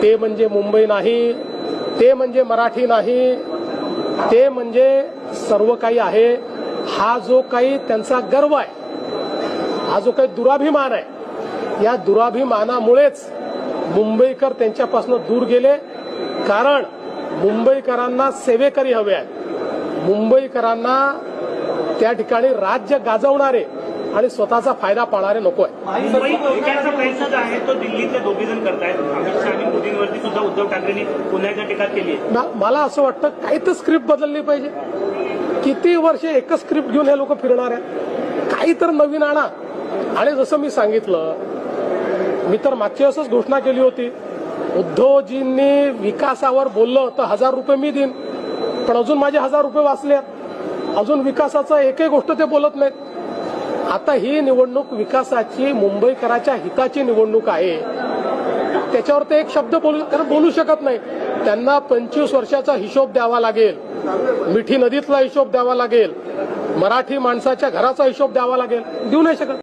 ते म्हणजे मुंबई नाही, ते म्हणजे मराठी नाही, ते म्हणजे सर्व काही आहे. हा जो काही त्यांचा गर्व आहे, हा जो काही दुराभिमान आहे, या दुराभिमानामुळेच मुंबईकर त्यांच्यापासून दूर गेले. कारण मुंबईकरांना सेवेकरी हवे आहेत, मुंबईकरांना त्या ठिकाणी राज्य गाजवणारे आणि स्वतःचा फायदा पाहणारे नको आहे. मुंबई तोडण्याचा प्रयत्न जो आहे तो दिल्लीतले दोघे जण करतायत. अमित शहा आणि मोदींवरती सुद्धा उद्धव ठाकरेंनी पुन्हा एकदा टीका केली आहे. मला असं वाटतं काही तर स्क्रिप्ट बदलली पाहिजे. किती वर्ष एकच स्क्रिप्ट घेऊन हे लोक फिरणार आहेत? काही तर नवीन आणा. आणि जसं मी सांगितलं, मी तर मागच्या वेळेसच घोषणा केली होती, उद्धवजींनी विकासावर बोललं तर 1000 रुपये मी देईन. पण अजून माझे 1000 रुपये वाचले, अजून विकासाचं एकही गोष्ट ते बोलत नाहीत. आता ही निवडणूक विकासाची, मुंबईकराच्या हिताची निवडणूक आहे. त्याच्यावर ते एक शब्द बोलू शकत नाही. त्यांना 25 वर्षाचा हिशोब द्यावा लागेल, मिठी नदीतला हिशोब द्यावा लागेल, मराठी माणसाच्या घराचा हिशोब द्यावा लागेल. देऊ नाही शकत.